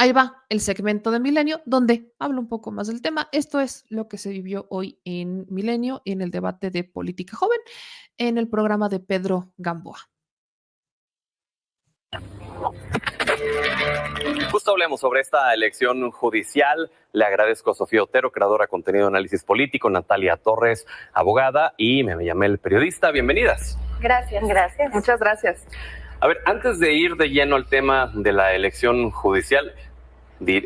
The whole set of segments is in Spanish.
ahí va el segmento de Milenio, donde hablo un poco más del tema. Esto es lo que se vivió hoy en Milenio, en el debate de política joven, en el programa de Pedro Gamboa. Justo hablemos sobre esta elección judicial. Le agradezco a Sofía Otero, creadora de contenido de análisis político, Natalia Torres, abogada, y Memeyamel, periodista. Bienvenidas. Gracias. Muchas gracias. A ver, antes de ir de lleno al tema de la elección judicial,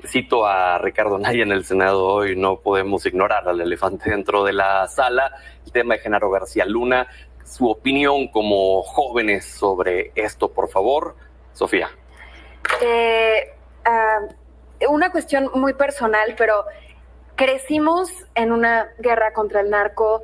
cito a Ricardo Naya en el Senado hoy: no podemos ignorar al elefante dentro de la sala, el tema de Genaro García Luna. Su opinión como jóvenes sobre esto, por favor, Sofía. Una cuestión muy personal, pero crecimos en una guerra contra el narco,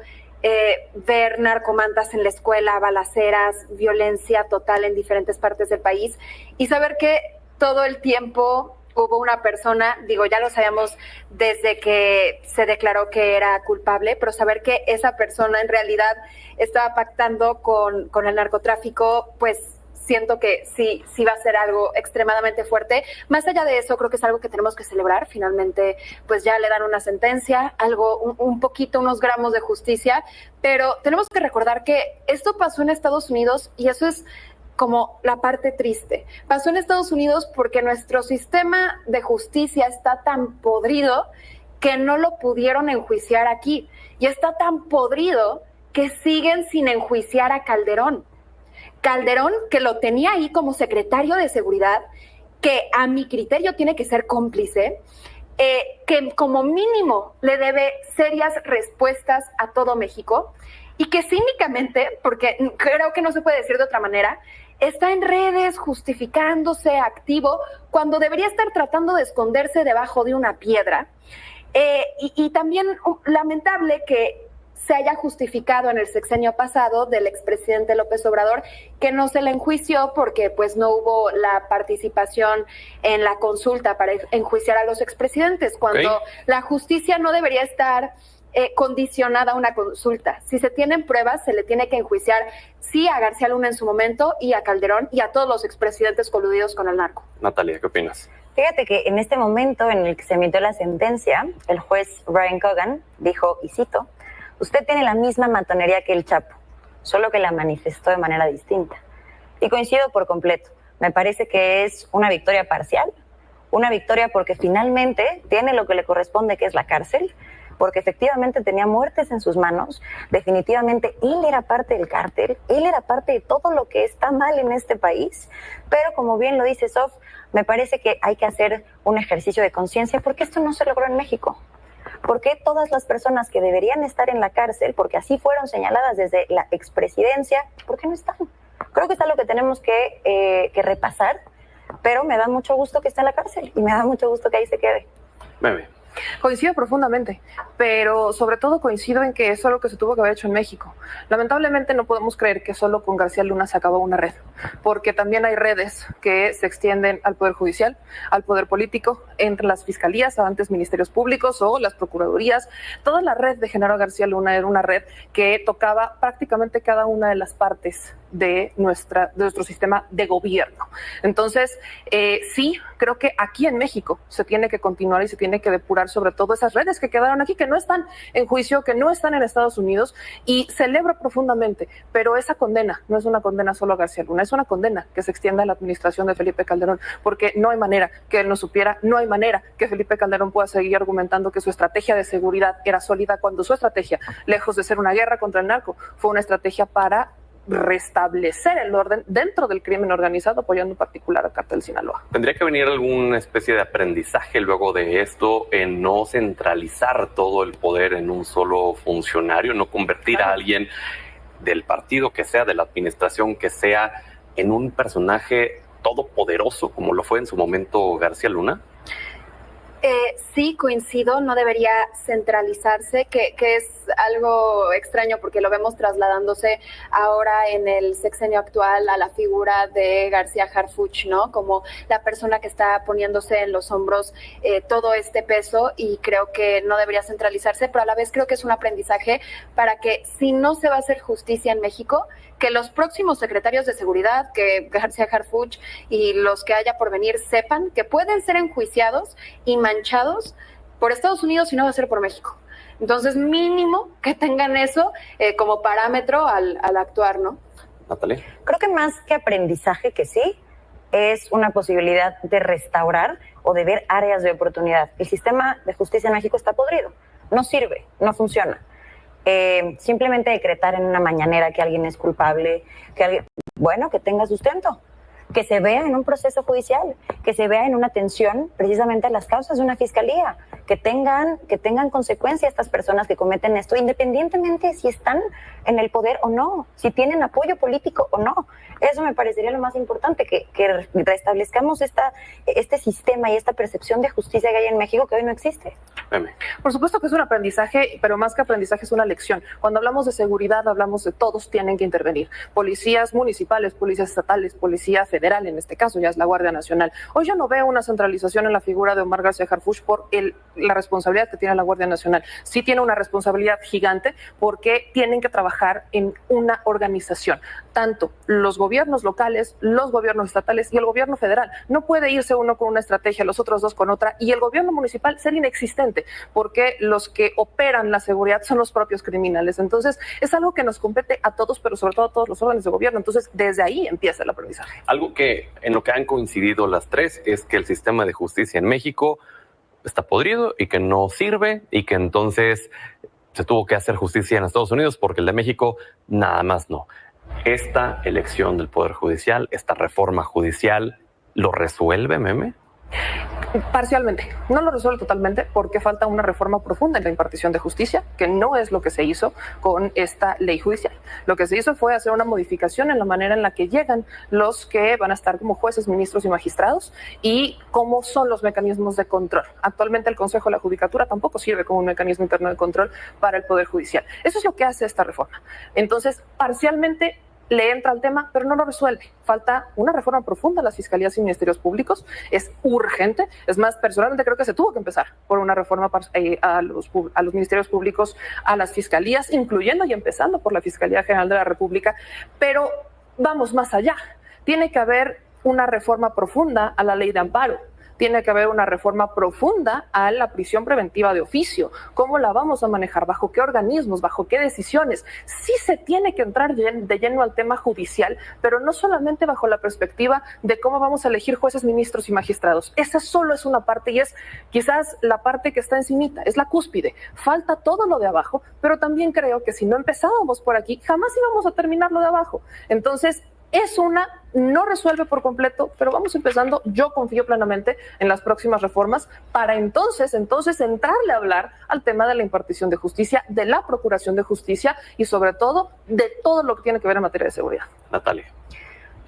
ver narcomantas en la escuela, balaceras, violencia total en diferentes partes del país, y saber que todo el tiempo hubo una persona, digo, ya lo sabíamos desde que se declaró que era culpable, pero saber que esa persona en realidad estaba pactando con el narcotráfico, pues siento que sí va a ser algo extremadamente fuerte. Más allá de eso, creo que es algo que tenemos que celebrar. Finalmente, pues ya le dan una sentencia, algo, un poquito, unos gramos de justicia, pero tenemos que recordar que esto pasó en Estados Unidos y eso es como la parte triste. Pasó en Estados Unidos porque nuestro sistema de justicia está tan podrido que no lo pudieron enjuiciar aquí. Y está tan podrido que siguen sin enjuiciar a Calderón. Calderón, que lo tenía ahí como secretario de seguridad, que a mi criterio tiene que ser cómplice, que como mínimo le debe serias respuestas a todo México, y que cínicamente, porque creo que no se puede decir de otra manera, está en redes justificándose activo cuando debería estar tratando de esconderse debajo de una piedra. Y también lamentable que se haya justificado en el sexenio pasado del expresidente López Obrador, que no se le enjuició porque pues no hubo la participación en la consulta para enjuiciar a los expresidentes, cuando la justicia no debería estar condicionada a una consulta. Si se tienen pruebas, se le tiene que enjuiciar sí a García Luna en su momento y a Calderón y a todos los expresidentes coludidos con el narco. Natalia, ¿qué opinas? Fíjate que en este momento en el que se emitió la sentencia, el juez Brian Cogan dijo, y cito: usted tiene la misma matonería que el Chapo, solo que la manifestó de manera distinta. Y coincido por completo. Me parece que es una victoria parcial, una victoria porque finalmente tiene lo que le corresponde, que es la cárcel, porque efectivamente tenía muertes en sus manos. Definitivamente él era parte del cártel, él era parte de todo lo que está mal en este país, pero como bien lo dice Sof, me parece que hay que hacer un ejercicio de conciencia, porque esto no se logró en México. ¿Por qué todas las personas que deberían estar en la cárcel, porque así fueron señaladas desde la expresidencia, por qué no están? Creo que es algo que tenemos que repasar, pero me da mucho gusto que esté en la cárcel y me da mucho gusto que ahí se quede. Meme. Coincido profundamente, pero sobre todo coincido en que eso es lo que se tuvo que haber hecho en México. Lamentablemente no podemos creer que solo con García Luna se acabó una red, porque también hay redes que se extienden al Poder Judicial, al Poder Político, entre las fiscalías, antes ministerios públicos o las procuradurías. Toda la red de Genaro García Luna era una red que tocaba prácticamente cada una de las partes de nuestro sistema de gobierno. Entonces, sí, creo que aquí en México se tiene que continuar y se tiene que depurar sobre todo esas redes que quedaron aquí, que no están en juicio, que no están en Estados Unidos, y celebro profundamente, pero esa condena no es una condena solo a García Luna, es una condena que se extienda a la administración de Felipe Calderón, porque no hay manera que él no supiera, no hay manera que Felipe Calderón pueda seguir argumentando que su estrategia de seguridad era sólida cuando su estrategia, lejos de ser una guerra contra el narco, fue una estrategia para restablecer el orden dentro del crimen organizado, apoyando en particular al cártel de Sinaloa. ¿Tendría que venir alguna especie de aprendizaje luego de esto en no centralizar todo el poder en un solo funcionario, no convertir a alguien del partido que sea, de la administración que sea, en un personaje todopoderoso como lo fue en su momento García Luna? Sí, coincido, no debería centralizarse, que es algo extraño porque lo vemos trasladándose ahora en el sexenio actual a la figura de García Harfuch, ¿no? Como la persona que está poniéndose en los hombros todo este peso, y creo que no debería centralizarse, pero a la vez creo que es un aprendizaje para que, si no se va a hacer justicia en México, que los próximos secretarios de seguridad, que García Harfuch y los que haya por venir sepan que pueden ser enjuiciados y manchados por Estados Unidos y no va a ser por México. Entonces, mínimo que tengan eso como parámetro al actuar, ¿no? Natalia. Creo que más que aprendizaje, que sí, es una posibilidad de restaurar o de ver áreas de oportunidad. El sistema de justicia en México está podrido, no sirve, no funciona. Simplemente decretar en una mañanera que alguien es culpable, que tenga sustento, que se vea en un proceso judicial, que se vea en una atención precisamente a las causas de una fiscalía, que tengan consecuencias estas personas que cometen esto, independientemente si están en el poder o no, si tienen apoyo político o no. Eso me parecería lo más importante, que restablezcamos este sistema y esta percepción de justicia que hay en México que hoy no existe. Por supuesto que es un aprendizaje, pero más que aprendizaje es una lección. Cuando hablamos de seguridad, hablamos de todos tienen que intervenir. Policías municipales, policías estatales, policía federal, en este caso ya es la Guardia Nacional. Hoy yo no veo una centralización en la figura de Omar García Harfuch por la responsabilidad que tiene la Guardia Nacional. Sí tiene una responsabilidad gigante porque tienen que trabajar en una organización. Tanto los gobiernos locales, los gobiernos estatales y el gobierno federal. No puede irse uno con una estrategia, los otros dos con otra, y el gobierno municipal ser inexistente, porque los que operan la seguridad son los propios criminales. Entonces, es algo que nos compete a todos, pero sobre todo a todos los órdenes de gobierno. Entonces, desde ahí empieza el aprendizaje. Algo que en lo que han coincidido las tres es que el sistema de justicia en México está podrido y que no sirve, y que entonces se tuvo que hacer justicia en Estados Unidos porque el de México nada más no. Esta elección del Poder Judicial, esta reforma judicial, ¿lo resuelve, Meme? Parcialmente, no lo resuelve totalmente porque falta una reforma profunda en la impartición de justicia, que no es lo que se hizo con esta ley judicial. Lo que se hizo fue hacer una modificación en la manera en la que llegan los que van a estar como jueces, ministros y magistrados, y cómo son los mecanismos de control. Actualmente el Consejo de la Judicatura tampoco sirve como un mecanismo interno de control para el Poder Judicial. Eso es lo que hace esta reforma. Entonces, parcialmente le entra al tema, pero no lo resuelve. Falta una reforma profunda a las fiscalías y ministerios públicos. Es urgente. Es más, personalmente creo que se tuvo que empezar por una reforma a los ministerios públicos, a las fiscalías, incluyendo y empezando por la Fiscalía General de la República. Pero vamos más allá. Tiene que haber una reforma profunda a la ley de amparo. Tiene que haber una reforma profunda a la prisión preventiva de oficio. ¿Cómo la vamos a manejar? ¿Bajo qué organismos? ¿Bajo qué decisiones? Sí se tiene que entrar de lleno al tema judicial, pero no solamente bajo la perspectiva de cómo vamos a elegir jueces, ministros y magistrados. Esa solo es una parte y es quizás la parte que está encimita, es la cúspide. Falta todo lo de abajo, pero también creo que si no empezábamos por aquí, jamás íbamos a terminar lo de abajo. Entonces, no resuelve por completo, pero vamos empezando. Yo confío plenamente en las próximas reformas para entonces entrarle a hablar al tema de la impartición de justicia, de la procuración de justicia y sobre todo de todo lo que tiene que ver en materia de seguridad. Natalia.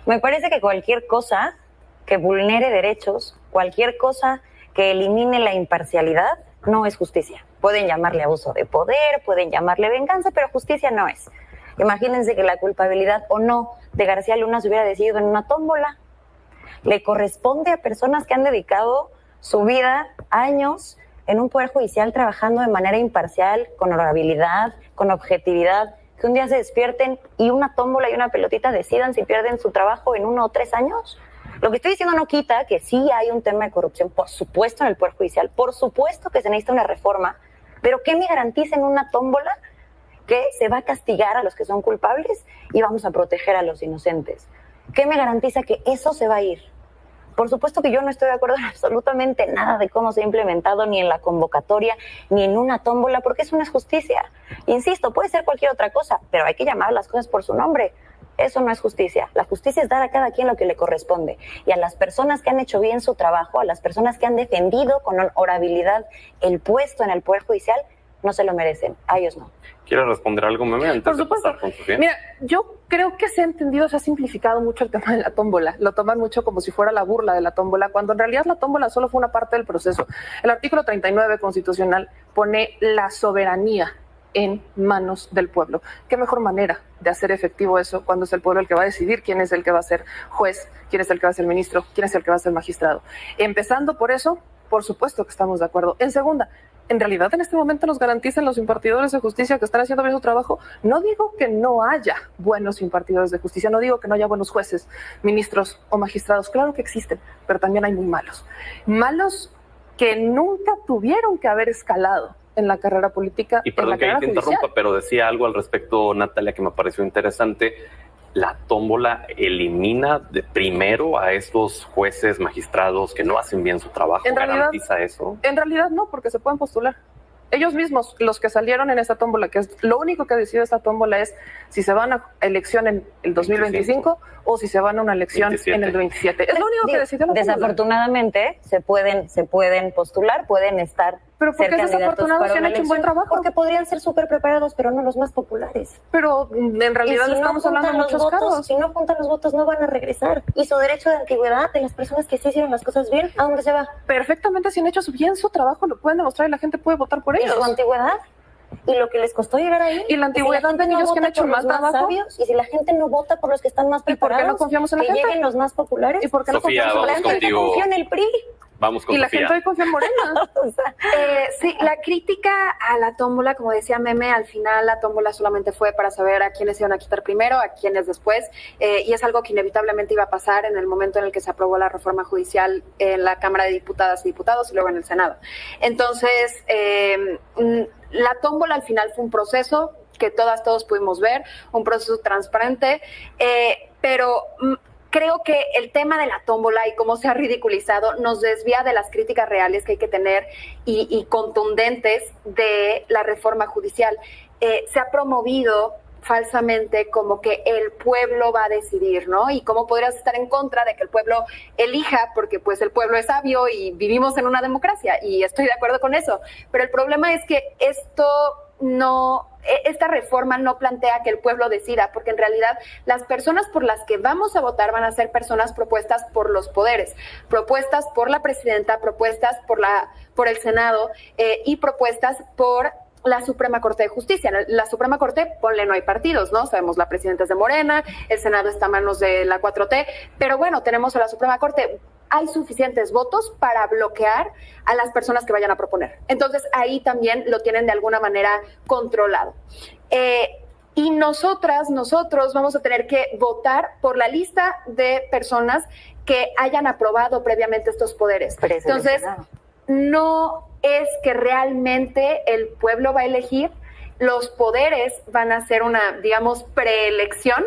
Me parece que cualquier cosa que vulnere derechos, cualquier cosa que elimine la imparcialidad, no es justicia. Pueden llamarle abuso de poder, pueden llamarle venganza, pero justicia no es. Imagínense que la culpabilidad o no de García Luna se hubiera decidido en una tómbola. Le corresponde a personas que han dedicado su vida, años, en un poder judicial trabajando de manera imparcial, con honorabilidad, con objetividad, que un día se despierten y una tómbola y una pelotita decidan si pierden su trabajo en 1 o 3 años. Lo que estoy diciendo no quita que sí hay un tema de corrupción, por supuesto, en el poder judicial, por supuesto que se necesita una reforma, pero ¿qué me garantiza en una tómbola que se va a castigar a los que son culpables y vamos a proteger a los inocentes? ¿Qué me garantiza que eso se va a ir? Por supuesto que yo no estoy de acuerdo en absolutamente nada de cómo se ha implementado, ni en la convocatoria, ni en una tómbola, porque eso no es justicia. Insisto, puede ser cualquier otra cosa, pero hay que llamar las cosas por su nombre. Eso no es justicia. La justicia es dar a cada quien lo que le corresponde. Y a las personas que han hecho bien su trabajo, a las personas que han defendido con honorabilidad el puesto en el Poder Judicial, no se lo merecen. A ellos no. ¿Quieres responder algo, Meme, antes Por supuesto. de pasar con Sofía? Mira, yo creo que se ha entendido, se ha simplificado mucho el tema de la tómbola. Lo toman mucho como si fuera la burla de la tómbola, cuando en realidad la tómbola solo fue una parte del proceso. El artículo 39 constitucional pone la soberanía en manos del pueblo. ¿Qué mejor manera de hacer efectivo eso cuando es el pueblo el que va a decidir quién es el que va a ser juez, quién es el que va a ser ministro, quién es el que va a ser magistrado? Empezando por eso, por supuesto que estamos de acuerdo. En segunda, en realidad en este momento nos garantizan los impartidores de justicia que están haciendo bien su trabajo. No digo que no haya buenos impartidores de justicia, no digo que no haya buenos jueces, ministros o magistrados, claro que existen, pero también hay muy malos. Malos que nunca tuvieron que haber escalado en la carrera política. Y perdón que ahí te interrumpa, pero decía algo al respecto, Natalia, que me pareció interesante. La tómbola elimina de primero a estos jueces, magistrados que no hacen bien su trabajo. ¿Garantiza eso? En realidad no, porque se pueden postular. Ellos mismos, los que salieron en esta tómbola, que es lo único que decide esta tómbola es si se van a elección en el 2025 o si se van a una elección 27. En el 27. Es lo único que decidió la tómbola. Desafortunadamente se pueden postular, pueden estar. Pero ¿por qué desafortunados si han hecho un buen trabajo? Porque podrían ser súper preparados, pero no los más populares. Pero en realidad estamos hablando de muchos casos. Si no juntan los votos, no van a regresar. Y su derecho de antigüedad de las personas que sí hicieron las cosas bien, ¿a dónde se va? Perfectamente, si han hecho bien su trabajo, lo pueden demostrar y la gente puede votar por ellos. ¿Y su antigüedad? ¿Y lo que les costó llegar ahí? ¿Y la antigüedad de ellos que han hecho más trabajo? Sabios, y si la gente no vota por los que están más preparados, ¿y por qué no confiamos en la gente? Que lleguen los más populares. ¿Y por qué no Sofía, confiamos en la gente? Confía en el PRI. Vamos con y la Sofía. gente hoy confía en Morena. Sí, la crítica a la tómbola, como decía Meme, al final la tómbola solamente fue para saber a quiénes iban a quitar primero, a quiénes después, y es algo que inevitablemente iba a pasar en el momento en el que se aprobó la reforma judicial en la Cámara de Diputadas y Diputados y luego en el Senado. Entonces, la tómbola al final fue un proceso que todos pudimos ver, un proceso transparente, pero creo que el tema de la tómbola y cómo se ha ridiculizado nos desvía de las críticas reales que hay que tener y contundentes de la reforma judicial. Se ha promovido falsamente como que el pueblo va a decidir, ¿no? Y cómo podrías estar en contra de que el pueblo elija, porque pues el pueblo es sabio y vivimos en una democracia, y estoy de acuerdo con eso. Pero el problema es que esta reforma no plantea que el pueblo decida, porque en realidad las personas por las que vamos a votar van a ser personas propuestas por los poderes, propuestas por la presidenta, propuestas por el Senado y propuestas por la Suprema Corte de Justicia. La Suprema Corte, ponle, no hay partidos, ¿no? Sabemos, la presidenta es de Morena, el Senado está a manos de la 4T, pero bueno, tenemos a la Suprema Corte. Hay suficientes votos para bloquear a las personas que vayan a proponer. Entonces, ahí también lo tienen de alguna manera controlado. Y nosotros vamos a tener que votar por la lista de personas que hayan aprobado previamente estos poderes. Entonces, no es que realmente el pueblo va a elegir, los poderes van a hacer una, digamos, preelección.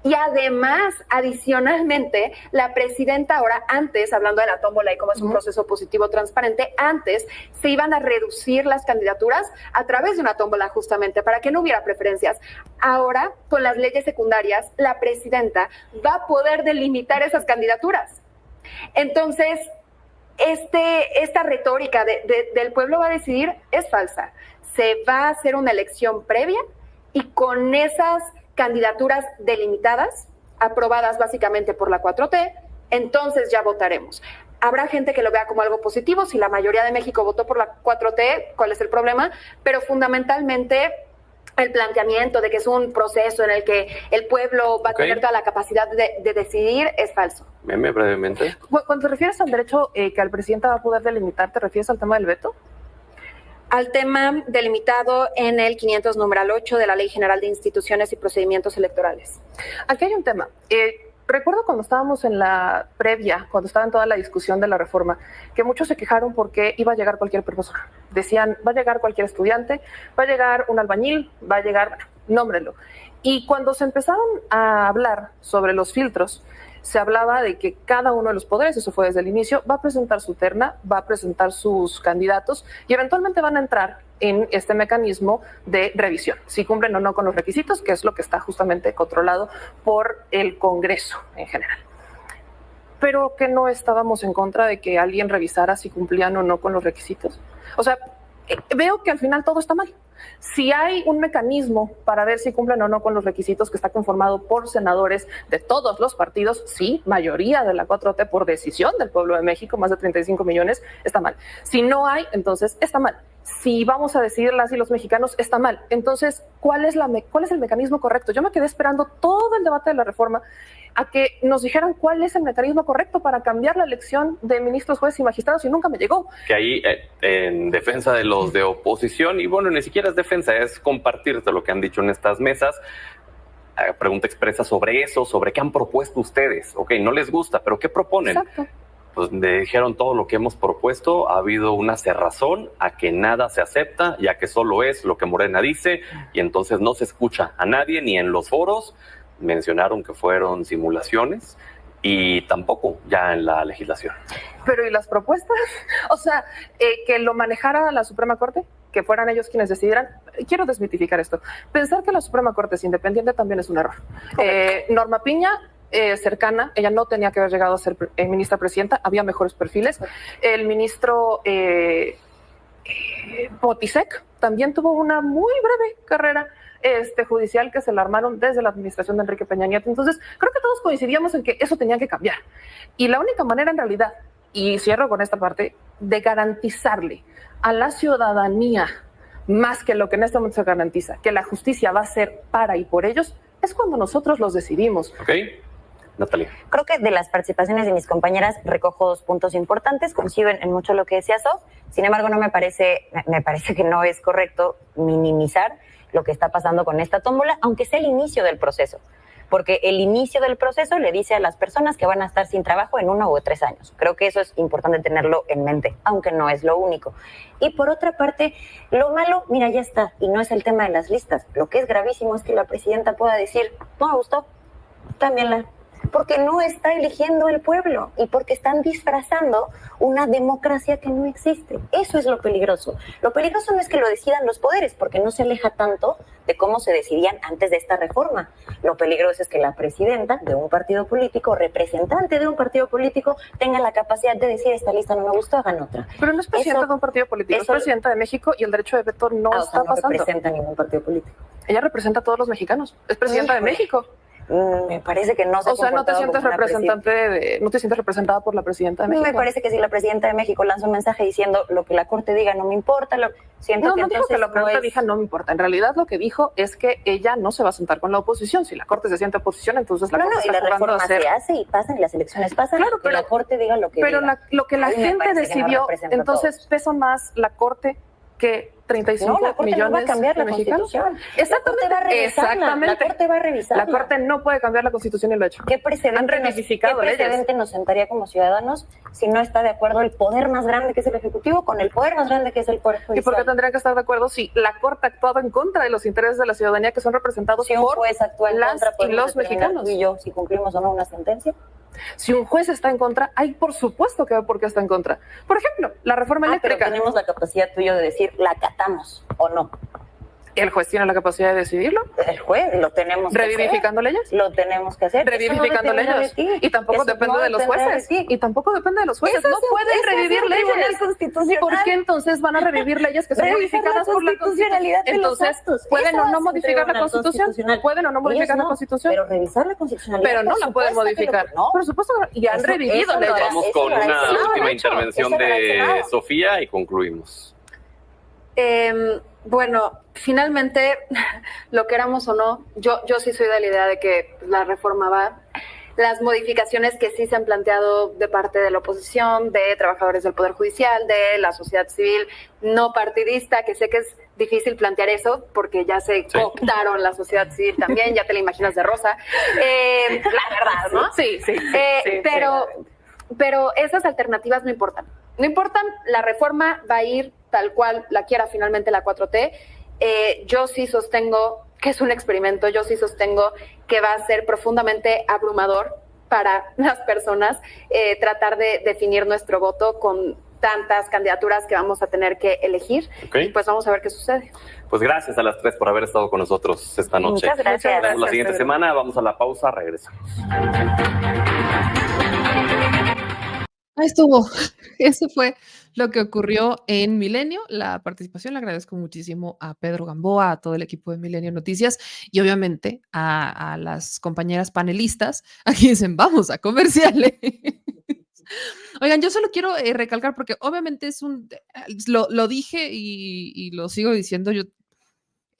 Y además, adicionalmente, la presidenta ahora, antes, hablando de la tómbola y cómo es un proceso positivo transparente, antes se iban a reducir las candidaturas a través de una tómbola justamente para que no hubiera preferencias. Ahora, con las leyes secundarias, la presidenta va a poder delimitar esas candidaturas. Entonces, esta retórica del pueblo va a decidir es falsa. Se va a hacer una elección previa y con esas candidaturas delimitadas, aprobadas básicamente por la 4T, entonces ya votaremos. Habrá gente que lo vea como algo positivo, si la mayoría de México votó por la 4T, ¿cuál es el problema? Pero fundamentalmente el planteamiento de que es un proceso en el que el pueblo va a tener toda la capacidad de decidir es falso. Meme, brevemente. Cuando te refieres al derecho que al presidente va a poder delimitar, ¿te refieres al tema del veto? Al tema delimitado en el 500 numeral 8 de la Ley General de Instituciones y Procedimientos Electorales. Aquí hay un tema. Recuerdo cuando estábamos en la previa, cuando estaba en toda la discusión de la reforma, que muchos se quejaron porque iba a llegar cualquier profesor. Decían, va a llegar cualquier estudiante, va a llegar un albañil, va a llegar, nómbrelo. Y cuando se empezaron a hablar sobre los filtros, se hablaba de que cada uno de los poderes, eso fue desde el inicio, va a presentar su terna, va a presentar sus candidatos y eventualmente van a entrar en este mecanismo de revisión, si cumplen o no con los requisitos, que es lo que está justamente controlado por el Congreso en general. Pero que no estábamos en contra de que alguien revisara si cumplían o no con los requisitos. O sea, veo que al final todo está mal. Si hay un mecanismo para ver si cumplen o no con los requisitos que está conformado por senadores de todos los partidos, sí, mayoría de la 4T por decisión del pueblo de México, más de 35 millones, está mal. Si no hay, entonces está mal. si vamos a decidir las y los mexicanos, está mal. Entonces, ¿cuál es el mecanismo correcto? Yo me quedé esperando todo el debate de la reforma a que nos dijeran cuál es el mecanismo correcto para cambiar la elección de ministros, jueces y magistrados, y nunca me llegó. Que ahí, en defensa de los de oposición, y bueno, ni siquiera es defensa, es compartirte lo que han dicho en estas mesas, pregunta expresa sobre eso, sobre qué han propuesto ustedes. Ok, no les gusta, pero ¿qué proponen? Exacto. Pues me dijeron todo lo que hemos propuesto, ha habido una cerrazón a que nada se acepta, ya que solo es lo que Morena dice, y entonces no se escucha a nadie, ni en los foros. Mencionaron que fueron simulaciones, y tampoco ya en la legislación. Pero ¿y las propuestas? O sea, que lo manejara la Suprema Corte, que fueran ellos quienes decidieran. Quiero desmitificar esto. Pensar que la Suprema Corte es independiente también es un error. Norma Piña, cercana, ella no tenía que haber llegado a ser ministra presidenta, había mejores perfiles. El ministro Potisek también tuvo una muy breve carrera judicial que se la armaron desde la administración de Enrique Peña Nieto. Entonces, creo que todos coincidíamos en que eso tenía que cambiar. Y la única manera en realidad, y cierro con esta parte, de garantizarle a la ciudadanía, más que lo que en este momento se garantiza, que la justicia va a ser para y por ellos, es cuando nosotros los decidimos. ¿Ok? Natalia. Creo que de las participaciones de mis compañeras recojo 2 puntos importantes, coincido en mucho lo que decía Sof, sin embargo me parece que no es correcto minimizar lo que está pasando con esta tómbola, aunque sea el inicio del proceso, porque el inicio del proceso le dice a las personas que van a estar sin trabajo en 1 o 3 años. Creo que eso es importante tenerlo en mente, aunque no es lo único. Y por otra parte, lo malo, mira, ya está, y no es el tema de las listas. Lo que es gravísimo es que la presidenta pueda decir, no me gustó, también porque no está eligiendo el pueblo y porque están disfrazando una democracia que no existe. Eso es lo peligroso. Lo peligroso no es que lo decidan los poderes, porque no se aleja tanto de cómo se decidían antes de esta reforma. Lo peligroso es que la presidenta de un partido político, representante de un partido político, tenga la capacidad de decir, esta lista no me gustó, hagan otra. Pero no es presidenta de un partido político, es presidenta de México, y el derecho de veto no está pasando. No representa ningún partido político. Ella representa a todos los mexicanos, es presidenta de México. Me parece que no se ha no te sientes no te sientes representada por la presidenta de México. Me parece que si la presidenta de México lanza un mensaje diciendo lo que la Corte diga no me importa, no dijo que lo que la Corte diga no me importa. En realidad lo que dijo es que ella no se va a sentar con la oposición. Si la Corte se siente oposición, entonces la Corte está jugando reforma a hacer... se hace y pasan y las elecciones pasan. Claro, pero la Corte diga lo que diga. Lo que la gente decidió, entonces pesa más la Corte que 35 millones no va a cambiar de la mexicanos. Exactamente. La Corte va a revisarla. La Corte no puede cambiar la Constitución y lo ha hecho. ¿Qué precedente nos sentaría como ciudadanos si no está de acuerdo el poder más grande que es el Ejecutivo con el poder más grande que es el Poder Judicial? ¿Y por qué tendría que estar de acuerdo si la Corte ha actuado en contra de los intereses de la ciudadanía que son representados por las y los mexicanos? Y yo, si cumplimos o no una sentencia. Si un juez está en contra, hay por supuesto que por qué está en contra. Por ejemplo, la reforma eléctrica. Pero tenemos la capacidad tú y yo de decir, ¿la acatamos o no? ¿El juez tiene la capacidad de decidirlo? El juez, lo tenemos que hacer. ¿Revivificando leyes? Lo tenemos que hacer. Revivificando leyes. Y tampoco depende de los jueces. Y tampoco depende de los jueces. No pueden revivir leyes. ¿Por qué entonces van a revivir leyes que son modificadas por la Constitución? Entonces, ¿pueden o no modificar la Constitución? ¿Pueden o no modificar la Constitución? Pero revisar la constitucionalidad. Pero no la pueden modificar. Por supuesto, y han revivido leyes. Vamos con una última intervención de Sofía y concluimos. Bueno, finalmente, lo queramos o no, yo sí soy de la idea de que la reforma va. Las modificaciones que sí se han planteado de parte de la oposición, de trabajadores del Poder Judicial, de la sociedad civil no partidista, que sé que es difícil plantear eso porque ya se cooptaron la sociedad civil también, ya te la imaginas de rosa. La verdad, ¿no? Sí. Pero esas alternativas no importan. No importan, la reforma va a ir tal cual la quiera finalmente la 4T. Yo sí sostengo que es un experimento, yo sí sostengo que va a ser profundamente abrumador para las personas tratar de definir nuestro voto con tantas candidaturas que vamos a tener que elegir. Y pues vamos a ver qué sucede. Pues gracias a las 3 por haber estado con nosotros esta noche. Muchas gracias. Nos vemos la siguiente semana, vamos a la pausa, regresamos. Ahí estuvo. Eso fue lo que ocurrió en Milenio. La participación, le agradezco muchísimo a Pedro Gamboa, a todo el equipo de Milenio Noticias y obviamente a las compañeras panelistas. Aquí dicen, vamos a comerciales. Oigan, yo solo quiero recalcar, porque obviamente lo dije y lo sigo diciendo,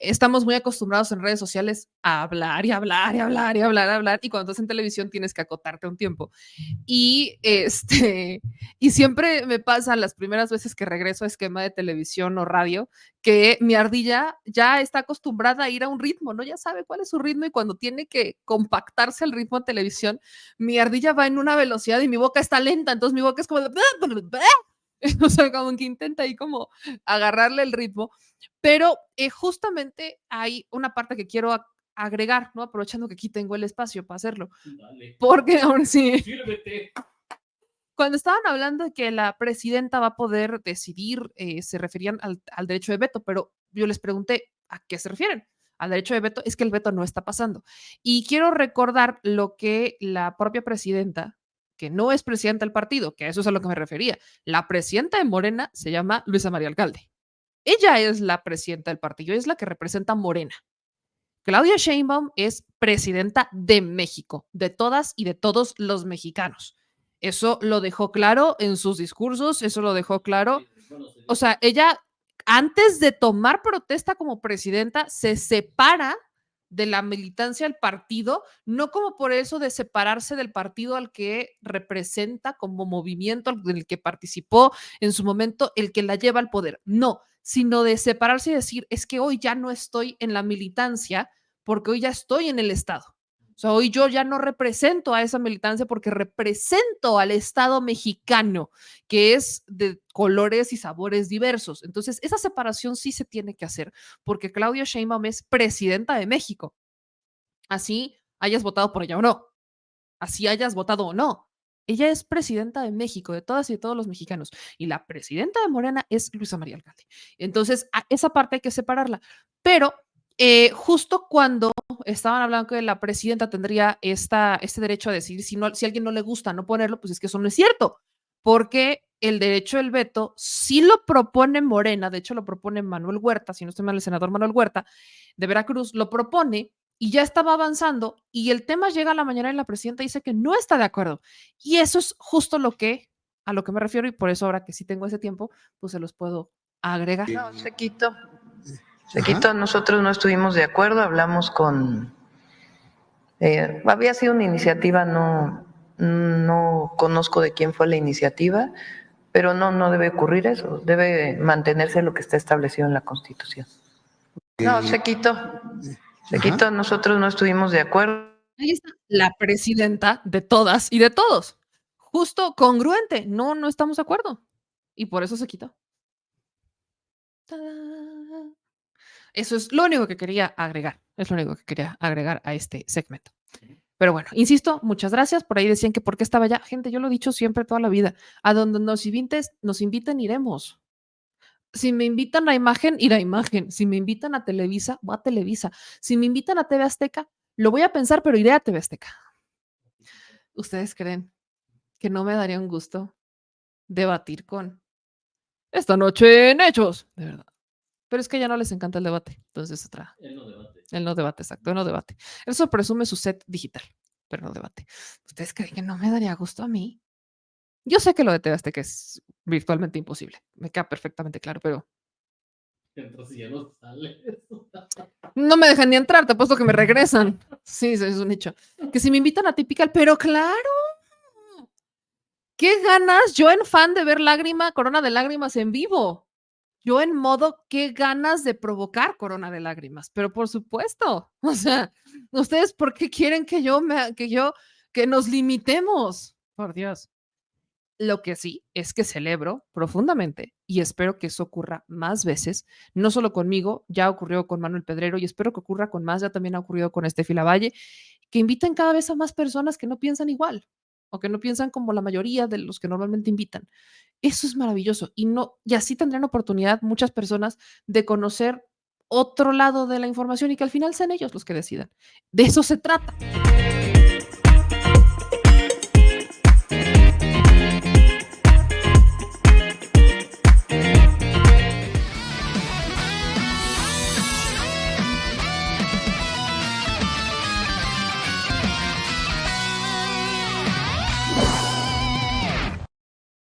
estamos muy acostumbrados en redes sociales a hablar y hablar y hablar y hablar y hablar, y cuando estás en televisión tienes que acotarte un tiempo. Y y siempre me pasa las primeras veces que regreso a esquema de televisión o radio, que mi ardilla ya está acostumbrada a ir a un ritmo, ¿no? Ya sabe cuál es su ritmo, y cuando tiene que compactarse al ritmo de televisión, mi ardilla va en una velocidad y mi boca está lenta, entonces mi boca es como de... O sea, como que intenta ahí como agarrarle el ritmo, pero justamente hay una parte que quiero agregar, ¿no? Aprovechando que aquí tengo el espacio para hacerlo. Dale. Porque ahora sí. Sírvete. Cuando estaban hablando de que la presidenta va a poder decidir, se referían al derecho de veto, pero yo les pregunté, ¿a qué se refieren? Al derecho de veto, es que el veto no está pasando. Y quiero recordar lo que la propia presidenta, que no es presidenta del partido, que a eso es a lo que me refería, la presidenta de Morena se llama Luisa María Alcalde. Ella es la presidenta del partido, es la que representa a Morena. Claudia Sheinbaum es presidenta de México, de todas y de todos los mexicanos. Eso lo dejó claro en sus discursos, eso lo dejó claro. O sea, ella, antes de tomar protesta como presidenta, se separa de la militancia del partido, no como por eso de separarse del partido al que representa como movimiento, del que participó en su momento, el que la lleva al poder. No, sino de separarse y decir, es que hoy ya no estoy en la militancia porque hoy ya estoy en el Estado. O sea, hoy yo ya no represento a esa militancia porque represento al Estado mexicano, que es de colores y sabores diversos. Entonces, esa separación sí se tiene que hacer, porque Claudia Sheinbaum es presidenta de México. Así hayas votado por ella o no, así hayas votado o no. Ella es presidenta de México, de todas y de todos los mexicanos. Y la presidenta de Morena es Luisa María Alcalde. Entonces, esa parte hay que separarla. Pero justo cuando estaban hablando que la presidenta tendría este derecho a decidir si a alguien no le gusta no ponerlo, pues es que eso no es cierto, porque el derecho del veto sí lo propone Morena, de hecho lo propone Manuel Huerta, si no estoy mal, el senador Manuel Huerta de Veracruz lo propone y ya estaba avanzando, y el tema llega a la mañana y la presidenta dice que no está de acuerdo. Y eso es justo a lo que me refiero, y por eso ahora que sí tengo ese tiempo, pues se los puedo agregar. No, Sequito, nosotros no estuvimos de acuerdo, hablamos con... había sido una iniciativa, no conozco de quién fue la iniciativa, pero no debe ocurrir eso, debe mantenerse lo que está establecido en la Constitución. No, Sequito, nosotros no estuvimos de acuerdo. Ahí está la presidenta de todas y de todos. Justo congruente, no estamos de acuerdo. Y por eso se quitó. ¡Tarán! Eso es lo único que quería agregar. Es lo único que quería agregar a este segmento. Pero bueno, insisto, muchas gracias. Por ahí decían que por qué estaba allá. Gente, yo lo he dicho siempre toda la vida. A donde nos inviten, iremos. Si me invitan a Imagen, iré a Imagen. Si me invitan a Televisa, voy a Televisa. Si me invitan a TV Azteca, lo voy a pensar, pero iré a TV Azteca. ¿Ustedes creen que no me daría un gusto debatir con Esta Noche en Hechos? De verdad. Pero es que ya no les encanta el debate. Entonces, Él no debate, exacto. Él no debate. Eso presume su set digital, pero no debate. ¿Ustedes creen que no me daría gusto a mí? Yo sé que lo de TV Azteca es virtualmente imposible. Me queda perfectamente claro, pero... Entonces ya no sale eso. No me dejan ni entrar, te apuesto que me regresan. Sí, eso es un hecho. Que si me invitan a Tipical, pero claro. ¿Qué ganas? Yo en fan de ver Corona de Lágrimas en vivo. Yo en modo, qué ganas de provocar Corona de Lágrimas. Pero por supuesto, o sea, ¿ustedes por qué quieren que nos limitemos? Por Dios. Lo que sí es que celebro profundamente y espero que eso ocurra más veces, no solo conmigo, ya ocurrió con Manuel Pedrero y espero que ocurra con más, ya también ha ocurrido con Estefi Lavalle, que inviten cada vez a más personas que no piensan igual o que no piensan como la mayoría de los que normalmente invitan. Eso es maravilloso y así tendrán oportunidad muchas personas de conocer otro lado de la información y que al final sean ellos los que decidan. De eso se trata.